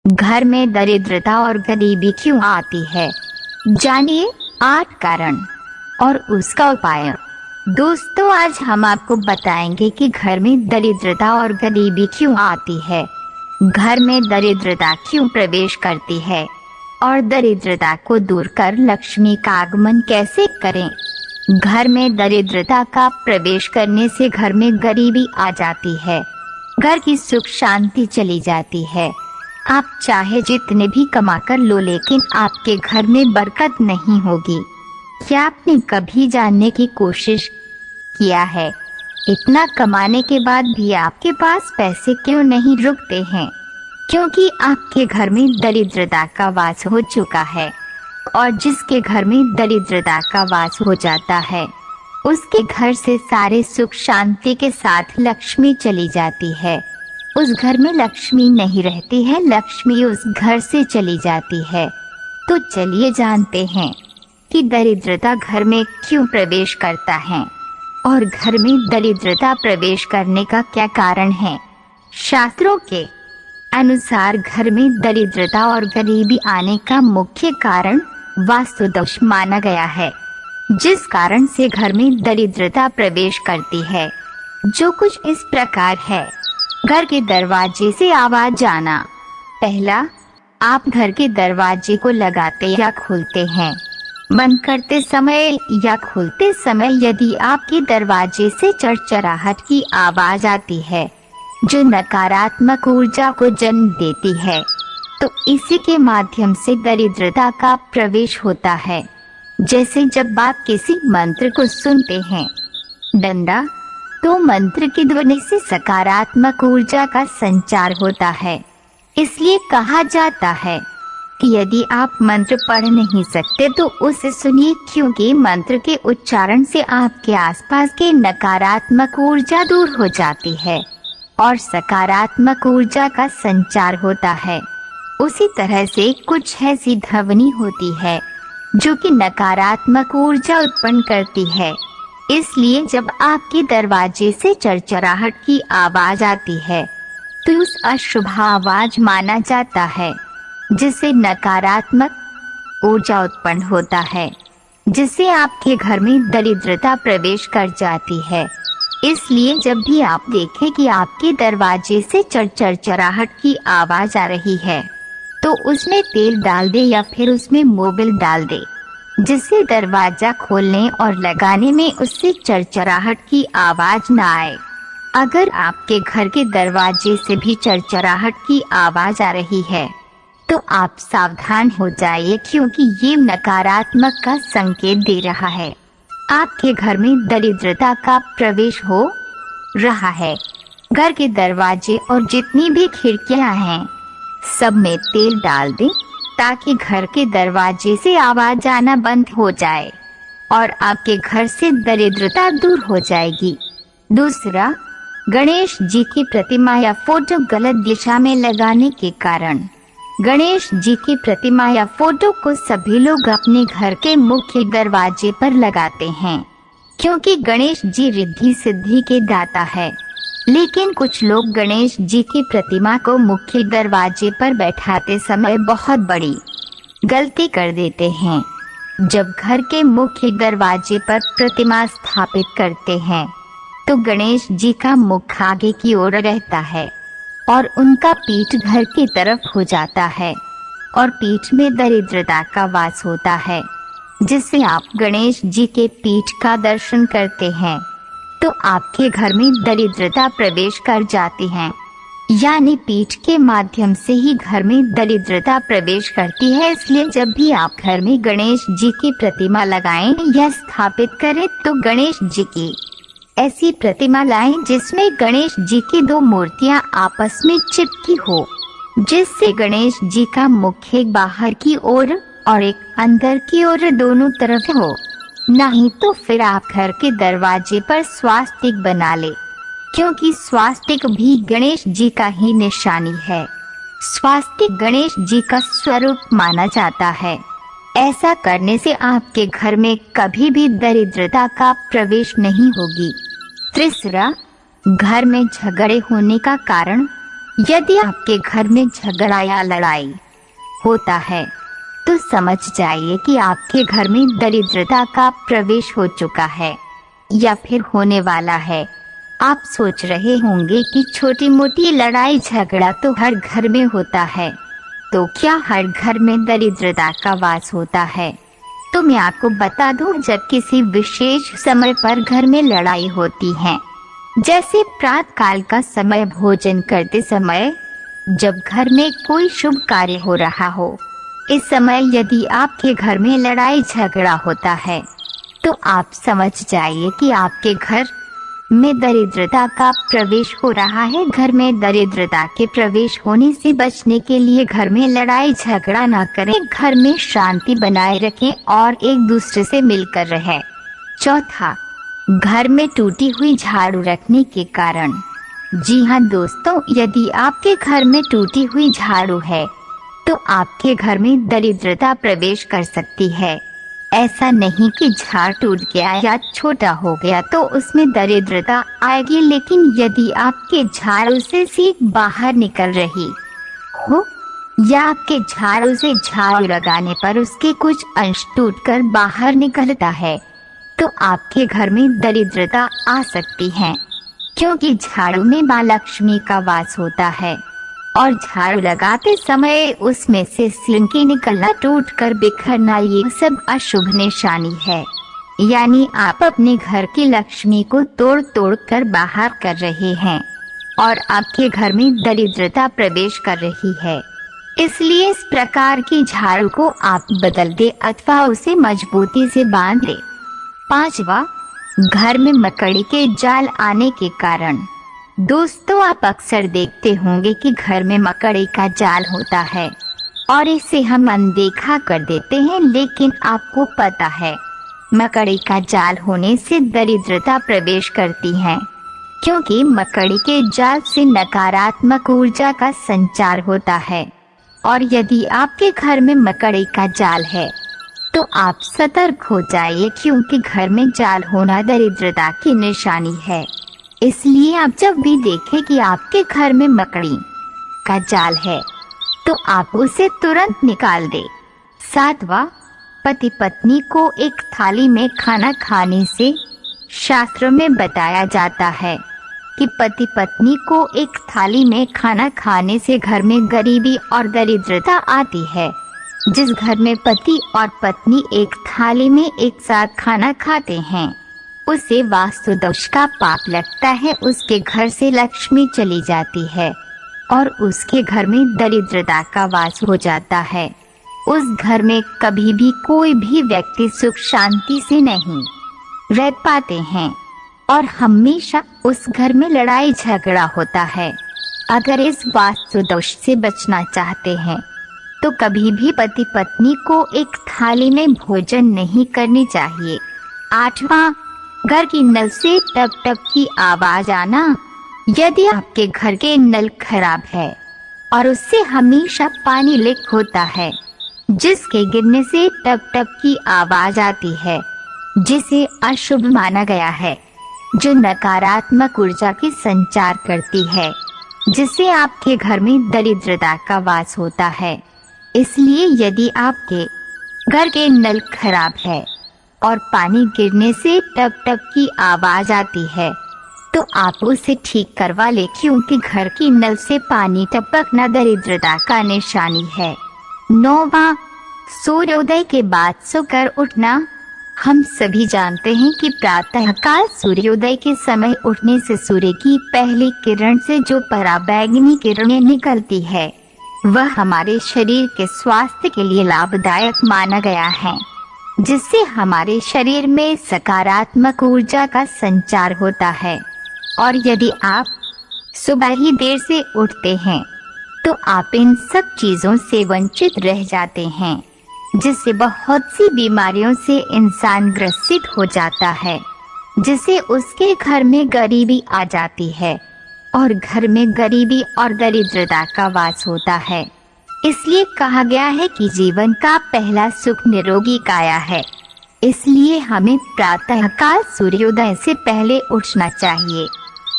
घर में दरिद्रता और गरीबी क्यों आती है? जानिए 8 कारण और उसका उपाय। दोस्तों, आज हम आपको बताएंगे कि घर में दरिद्रता और गरीबी क्यों आती है, घर में दरिद्रता क्यों प्रवेश करती है और दरिद्रता को दूर कर लक्ष्मी का आगमन कैसे करें। घर में दरिद्रता का प्रवेश करने से घर में गरीबी आ जाती है, घर की सुख शांति चली जाती है। आप चाहे जितने भी कमा कर लो, लेकिन आपके घर में बरकत नहीं होगी। क्या आपने कभी जानने की कोशिश किया है, इतना कमाने के बाद भी आपके पास पैसे क्यों नहीं रुकते हैं? क्योंकि आपके घर में दरिद्रता का वास हो चुका है, और जिसके घर में दरिद्रता का वास हो जाता है उसके घर से सारे सुख शांति के साथ लक्ष्मी चली जाती है। उस घर में लक्ष्मी नहीं रहती है, लक्ष्मी उस घर से चली जाती है। तो चलिए जानते हैं कि दरिद्रता घर में क्यों प्रवेश करता है और घर में दरिद्रता प्रवेश करने का क्या कारण है। शास्त्रों के अनुसार घर में दरिद्रता और गरीबी आने का मुख्य कारण वास्तु दोष माना गया है, जिस कारण से घर में दरिद्रता प्रवेश करती है, जो कुछ इस प्रकार है। घर के दरवाजे से आवाज आना। पहला, आप घर के दरवाजे को लगाते या खोलते हैं, बंद करते समय या खोलते समय यदि आपके दरवाजे से चरचराहट की आवाज आती है, जो नकारात्मक ऊर्जा को जन्म देती है, तो इसी के माध्यम से दरिद्रता का प्रवेश होता है। जैसे जब आप किसी मंत्र को सुनते हैं, डंडा, तो मंत्र की ध्वनि से सकारात्मक ऊर्जा का संचार होता है। इसलिए कहा जाता है कि यदि आप मंत्र पढ़ नहीं सकते तो उसे सुनिए, क्योंकि मंत्र के उच्चारण से आपके आसपास के नकारात्मक ऊर्जा दूर हो जाती है और सकारात्मक ऊर्जा का संचार होता है। उसी तरह से कुछ ऐसी ध्वनि होती है जो कि नकारात्मक ऊर्जा उत्पन्न करती है। इसलिए जब आपके दरवाजे से चरचराहट की आवाज आती है तो उस अशुभ आवाज माना जाता है, जिससे नकारात्मक ऊर्जा उत्पन्न होता है, जिससे आपके घर में दरिद्रता प्रवेश कर जाती है। इसलिए जब भी आप देखें कि आपके दरवाजे से चरचराहट की आवाज आ रही है तो उसमें तेल डाल दे या फिर उसमें मोबिल डाल दे, जिससे दरवाजा खोलने और लगाने में उससे चरचराहट की आवाज न आए। अगर आपके घर के दरवाजे से भी चरचराहट की आवाज आ रही है तो आप सावधान हो जाइए, क्योंकि ये नकारात्मक का संकेत दे रहा है, आपके घर में दरिद्रता का प्रवेश हो रहा है। घर के दरवाजे और जितनी भी खिड़कियां हैं सब में तेल डाल दें, ताकि घर के दरवाजे से आवाज आना बंद हो जाए और आपके घर से दरिद्रता दूर हो जाएगी। दूसरा, गणेश जी की प्रतिमा या फोटो गलत दिशा में लगाने के कारण। गणेश जी की प्रतिमा या फोटो को सभी लोग अपने घर के मुख्य दरवाजे पर लगाते हैं, क्योंकि गणेश जी रिद्धि सिद्धि के दाता है। लेकिन कुछ लोग गणेश जी की प्रतिमा को मुख्य दरवाजे पर बैठाते समय बहुत बड़ी गलती कर देते हैं। जब घर के मुख्य दरवाजे पर प्रतिमा स्थापित करते हैं तो गणेश जी का मुख आगे की ओर रहता है और उनका पीठ घर की तरफ हो जाता है और पीठ में दरिद्रता का वास होता है। जिससे आप गणेश जी के पीठ का दर्शन करते हैं तो आपके घर में दरिद्रता प्रवेश कर जाती है, यानी पीठ के माध्यम से ही घर में दरिद्रता प्रवेश करती है। इसलिए जब भी आप घर में गणेश जी की प्रतिमा लगाएं या स्थापित करें तो गणेश जी की ऐसी प्रतिमा लाएं जिसमें गणेश जी की 2 मूर्तियां आपस में चिपकी हो, जिससे गणेश जी का मुख एक बाहर की ओर और एक अंदर की ओर दोनों तरफ हो। नहीं तो फिर आप घर के दरवाजे पर स्वास्तिक बना ले, क्योंकि स्वास्तिक भी गणेश जी का ही निशानी है। स्वास्तिक गणेश जी का स्वरूप माना जाता है। ऐसा करने से आपके घर में कभी भी दरिद्रता का प्रवेश नहीं होगी। तीसरा, घर में झगड़े होने का कारण। यदि आपके घर में झगड़ा या लड़ाई होता है तो समझ जाइए कि आपके घर में दरिद्रता का प्रवेश हो चुका है या फिर होने वाला है। आप सोच रहे होंगे कि छोटी मोटी लड़ाई झगड़ा तो हर घर में होता है, तो क्या हर घर में दरिद्रता का वास होता है? तो मैं आपको बता दूं, जब किसी विशेष समय पर घर में लड़ाई होती है, जैसे प्रातः काल का समय भोजन करते समय, जब घर में कोई शुभ कार्य हो रहा हो, इस समय यदि आपके घर में लड़ाई झगड़ा होता है तो आप समझ जाइए कि आपके घर में दरिद्रता का प्रवेश हो रहा है। घर में दरिद्रता के प्रवेश होने से बचने के लिए घर में लड़ाई झगड़ा ना करें, घर में शांति बनाए रखें और एक दूसरे से मिलकर रहें। चौथा, घर में टूटी हुई झाड़ू रखने के कारण। जी हाँ दोस्तों, यदि आपके घर में टूटी हुई झाड़ू है तो आपके घर में दरिद्रता प्रवेश कर सकती है। ऐसा नहीं कि झाड़ टूट गया या छोटा हो गया तो उसमें दरिद्रता आएगी, लेकिन यदि आपके झाड़ू से सीख बाहर निकल रही हो या आपके झाड़ू से झाड़ू लगाने पर उसके कुछ अंश टूटकर बाहर निकलता है तो आपके घर में दरिद्रता आ सकती है, क्योंकि झाड़ू में माँ लक्ष्मी का वास होता है और झाड़ू लगाते समय उसमें से सिंकी निकलना, टूटकर बिखरना, ये सब अशुभ निशानी है। यानी आप अपने घर की लक्ष्मी को तोड़ तोड़ कर बाहर कर रहे हैं और आपके घर में दरिद्रता प्रवेश कर रही है। इसलिए इस प्रकार की झाड़ू को आप बदल दे अथवा उसे मजबूती से बांध दे। पांचवा, घर में मकड़ी के जाल आने के कारण। दोस्तों, आप अक्सर देखते होंगे कि घर में मकड़ी का जाल होता है और इसे हम अनदेखा कर देते हैं, लेकिन आपको पता है मकड़ी का जाल होने से दरिद्रता प्रवेश करती है, क्योंकि मकड़ी के जाल से नकारात्मक ऊर्जा का संचार होता है। और यदि आपके घर में मकड़ी का जाल है तो आप सतर्क हो जाइए, क्योंकि घर में जाल होना दरिद्रता की निशानी है। इसलिए आप जब भी देखें कि आपके घर में मकड़ी का जाल है तो आप उसे तुरंत निकाल दें। सातवां, पति पत्नी को एक थाली में खाना खाने से शास्त्रों में बताया जाता है कि पति पत्नी को एक थाली में खाना खाने से घर में गरीबी और दरिद्रता आती है। जिस घर में पति और पत्नी एक थाली में एक साथ खाना खाते हैं उसे वास्तु दोष का पाप लगता है, उसके घर से लक्ष्मी चली जाती है और उसके घर में दरिद्रता का वास हो जाता है। उस घर में कभी भी कोई भी व्यक्ति सुख शांति से नहीं रह पाते हैं और हमेशा उस घर में लड़ाई झगड़ा होता है। अगर इस वास्तु दोष से बचना चाहते हैं तो कभी भी पति पत्नी को एक थाली में भोजन नहीं करनी चाहिए। आठवां, घर की नल से टप टप की आवाज आना। यदि आपके घर के नल खराब है और उससे हमेशा पानी लीक होता है, जिसके गिरने से टप टप की आवाज आती है, जिसे अशुभ माना गया है, जो नकारात्मक ऊर्जा की संचार करती है, जिससे आपके घर में दरिद्रता का वास होता है। इसलिए यदि आपके घर के नल खराब है और पानी गिरने से टप टप की आवाज आती है तो आप उसे ठीक करवा ले, क्योंकि घर की नल से पानी टपकना दरिद्रता का निशानी है। 9वां, सूर्योदय के बाद सोकर उठना। हम सभी जानते हैं कि प्रातः काल सूर्योदय के समय उठने से सूर्य की पहली किरण से जो पराबैंगनी किरणें निकलती है वह हमारे शरीर के स्वास्थ्य के लिए लाभदायक माना गया है, जिससे हमारे शरीर में सकारात्मक ऊर्जा का संचार होता है। और यदि आप सुबह ही देर से उठते हैं तो आप इन सब चीजों से वंचित रह जाते हैं, जिससे बहुत सी बीमारियों से इंसान ग्रसित हो जाता है, जिससे उसके घर में गरीबी आ जाती है और घर में गरीबी और दरिद्रता का वास होता है। इसलिए कहा गया है कि जीवन का पहला सुख निरोगी काया है। इसलिए हमें प्रातः काल सूर्योदय से पहले उठना चाहिए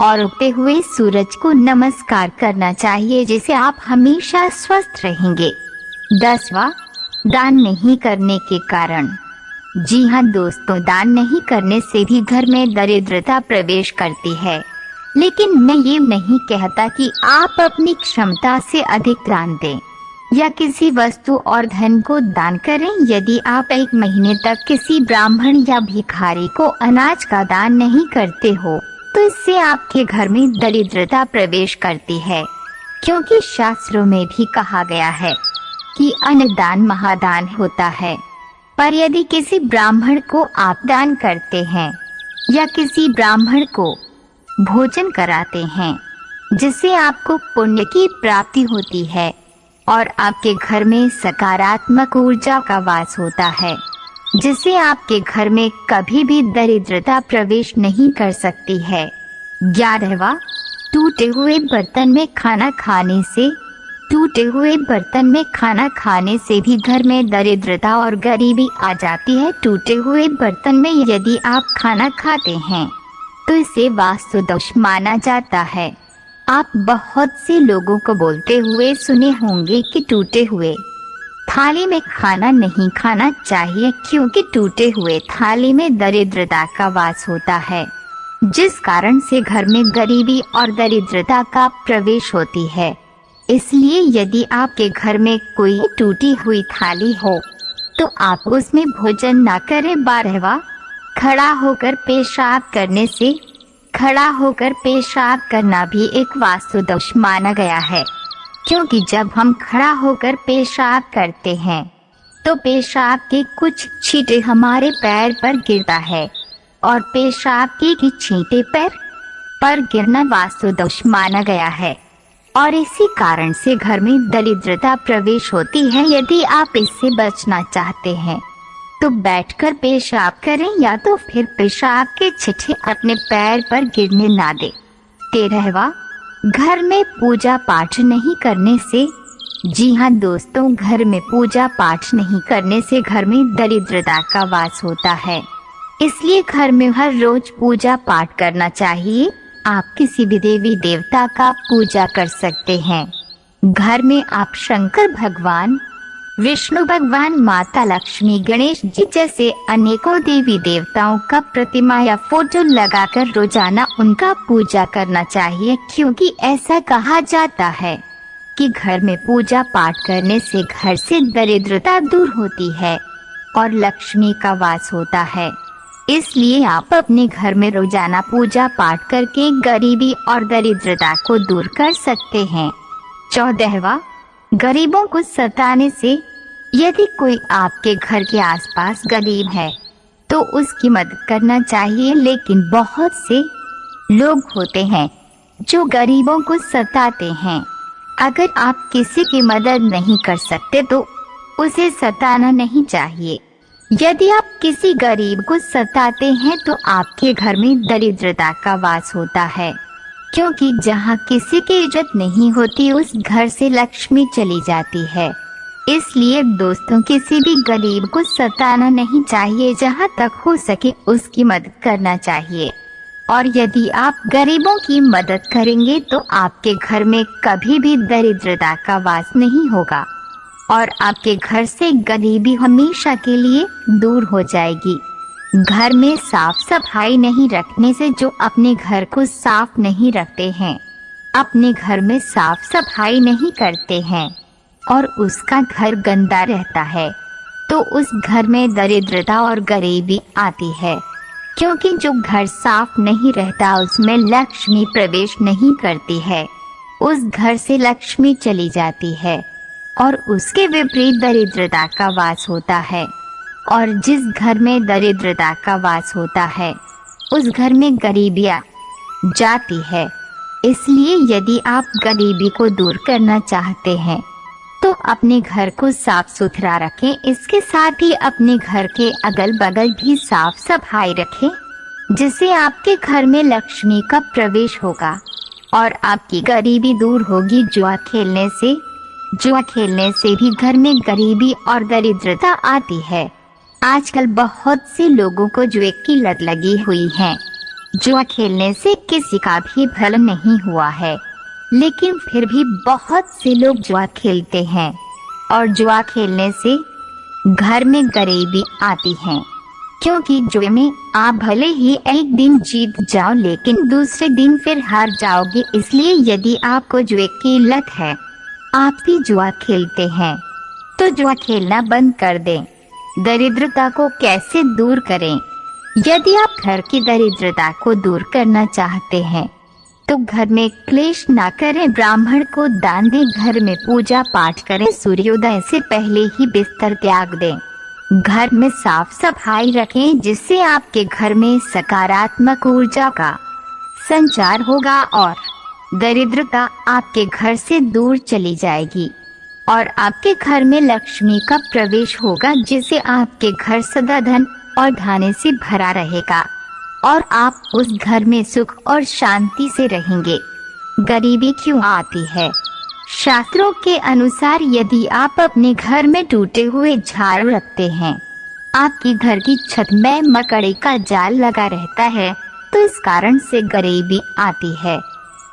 और उगते हुए सूरज को नमस्कार करना चाहिए, जिससे आप हमेशा स्वस्थ रहेंगे। 10वां, दान नहीं करने के कारण। जी हाँ दोस्तों, दान नहीं करने से भी घर में दरिद्रता प्रवेश करती है। लेकिन मैं ये नहीं कहता कि आप अपनी क्षमता से अधिक दान दें या किसी वस्तु और धन को दान करें। यदि आप एक महीने तक किसी ब्राह्मण या भिखारी को अनाज का दान नहीं करते हो तो इससे आपके घर में दरिद्रता प्रवेश करती है, क्योंकि शास्त्रों में भी कहा गया है कि अन्नदान महादान होता है। पर यदि किसी ब्राह्मण को आप दान करते हैं या किसी ब्राह्मण को भोजन कराते हैं, जिससे आपको पुण्य की प्राप्ति होती है और आपके घर में सकारात्मक ऊर्जा का वास होता है, जिससे आपके घर में कभी भी दरिद्रता प्रवेश नहीं कर सकती है। 11वां, टूटे हुए बर्तन में खाना खाने से। टूटे हुए बर्तन में खाना खाने से भी घर में दरिद्रता और गरीबी आ जाती है। टूटे हुए बर्तन में यदि आप खाना खाते हैं तो इसे वास्तु दोष माना जाता है। आप बहुत से लोगों को बोलते हुए सुने होंगे कि टूटे हुए थाली में खाना नहीं खाना चाहिए, क्योंकि टूटे हुए थाली में दरिद्रता का वास होता है, जिस कारण से घर में गरीबी और दरिद्रता का प्रवेश होती है। इसलिए यदि आपके घर में कोई टूटी हुई थाली हो तो आप उसमें भोजन ना करें। 12वां, खड़ा होकर पेशाब करने से। खड़ा होकर पेशाब करना भी एक वास्तु दोष माना गया है, क्योंकि जब हम खड़ा होकर पेशाब करते हैं तो पेशाब के कुछ छींटे हमारे पैर पर गिरता है और पेशाब की छींटे पैर पर गिरना वास्तु दोष माना गया है और इसी कारण से घर में दरिद्रता प्रवेश होती है। यदि आप इससे बचना चाहते हैं तो बैठकर पेशाब करें या तो फिर पेशाब के छींटे अपने पैर पर गिरने ना दें। 13वां, घर में पूजा पाठ नहीं करने से। जी हाँ दोस्तों, घर में पूजा पाठ नहीं करने से घर में दरिद्रता का वास होता है, इसलिए घर में हर रोज पूजा पाठ करना चाहिए। आप किसी भी देवी देवता का पूजा कर सकते हैं। घर में आप शंकर भगवान, विष्णु भगवान, माता लक्ष्मी, गणेश जी जैसे अनेकों देवी देवताओं का प्रतिमा या फोटो लगाकर रोजाना उनका पूजा करना चाहिए, क्योंकि ऐसा कहा जाता है कि घर में पूजा पाठ करने से घर से दरिद्रता दूर होती है और लक्ष्मी का वास होता है। इसलिए आप अपने घर में रोजाना पूजा पाठ करके गरीबी और दरिद्रता को दूर कर सकते हैं। 14वां, गरीबों को सताने से। यदि कोई आपके घर के आसपास गरीब है तो उसकी मदद करना चाहिए, लेकिन बहुत से लोग होते हैं जो गरीबों को सताते हैं। अगर आप किसी की मदद नहीं कर सकते तो उसे सताना नहीं चाहिए। यदि आप किसी गरीब को सताते हैं तो आपके घर में दरिद्रता का वास होता है, क्योंकि जहाँ किसी की इज्जत नहीं होती उस घर से लक्ष्मी चली जाती है। इसलिए दोस्तों, किसी भी गरीब को सताना नहीं चाहिए, जहाँ तक हो सके उसकी मदद करना चाहिए। और यदि आप गरीबों की मदद करेंगे तो आपके घर में कभी भी दरिद्रता का वास नहीं होगा और आपके घर से गरीबी हमेशा के लिए दूर हो जाएगी। घर में साफ सफाई नहीं रखने से, जो अपने घर को साफ नहीं रखते हैं, अपने घर में साफ सफाई नहीं करते हैं और उसका घर गंदा रहता है, तो उस घर में दरिद्रता और गरीबी आती है, क्योंकि जो घर साफ नहीं रहता उसमें लक्ष्मी प्रवेश नहीं करती है, उस घर से लक्ष्मी चली जाती है और उसके विपरीत दरिद्रता का वास होता है। और जिस घर में दरिद्रता का वास होता है उस घर में गरीबी आ जाती है। इसलिए यदि आप गरीबी को दूर करना चाहते हैं तो अपने घर को साफ सुथरा रखें, इसके साथ ही अपने घर के अगल बगल भी साफ सफाई रखें, जिससे आपके घर में लक्ष्मी का प्रवेश होगा और आपकी गरीबी दूर होगी। जुआ खेलने से भी घर में गरीबी और दरिद्रता आती है। आजकल बहुत से लोगों को जुए की लत लगी हुई है। जुआ खेलने से किसी का भी भला नहीं हुआ है, लेकिन फिर भी बहुत से लोग जुआ खेलते हैं और जुआ खेलने से घर में गरीबी आती है। क्योंकि जुए में आप भले ही एक दिन जीत जाओ लेकिन दूसरे दिन फिर हार जाओगे। इसलिए यदि आपको जुए की लत है, आप भी जुआ खेलते हैं, तो जुआ खेलना बंद कर दें। दरिद्रता को कैसे दूर करें? यदि आप घर की दरिद्रता को दूर करना चाहते हैं तो घर में क्लेश ना करें, ब्राह्मण को दान दें, घर में पूजा पाठ करें, सूर्योदय से पहले ही बिस्तर त्याग दें, घर में साफ सफाई रखें, जिससे आपके घर में सकारात्मक ऊर्जा का संचार होगा और दरिद्रता आपके घर से दूर चली जाएगी और आपके घर में लक्ष्मी का प्रवेश होगा, जिससे आपके घर सदा धन और धान्य से भरा रहेगा और आप उस घर में सुख और शांति से रहेंगे। गरीबी क्यों आती है? शास्त्रों के अनुसार यदि आप अपने घर में टूटे हुए झाड़ू रखते हैं, आपकी घर की छत में मकड़ी का जाल लगा रहता है, तो इस कारण से गरीबी आती है।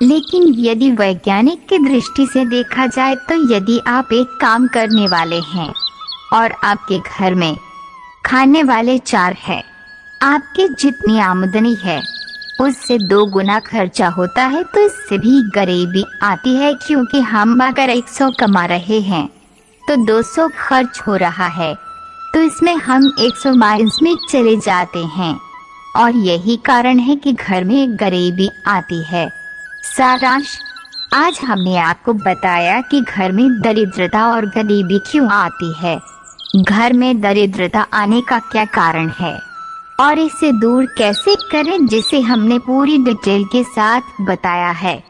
लेकिन यदि वैज्ञानिक की दृष्टि से देखा जाए तो यदि आप एक काम करने वाले हैं और आपके घर में खाने वाले 4 हैं, आपकी जितनी आमदनी है उससे 2 गुना खर्चा होता है, तो इससे भी गरीबी आती है। क्योंकि हम अगर 100 कमा रहे हैं तो 200 खर्च हो रहा है, तो इसमें हम 100 माइनस में चले जाते हैं और यही कारण है कि घर में गरीबी आती है। सारांश, आज हमने आपको बताया कि घर में दरिद्रता और गरीबी क्यों आती है, घर में दरिद्रता आने का क्या कारण है और इसे दूर कैसे करें, जिसे हमने पूरी डिटेल के साथ बताया है।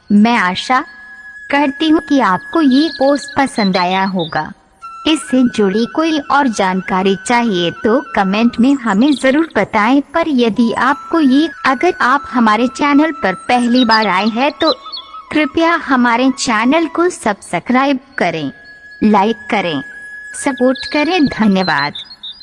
मैं आशा करती हूँ कि आपको ये पोस्ट पसंद आया होगा। इससे जुड़ी कोई और जानकारी चाहिए तो कमेंट में हमें जरूर बताएं। पर यदि आपको अगर आप हमारे चैनल पर पहली बार आए हैं तो कृपया हमारे चैनल को सब्सक्राइब करें, लाइक करें, सपोर्ट करें। धन्यवाद।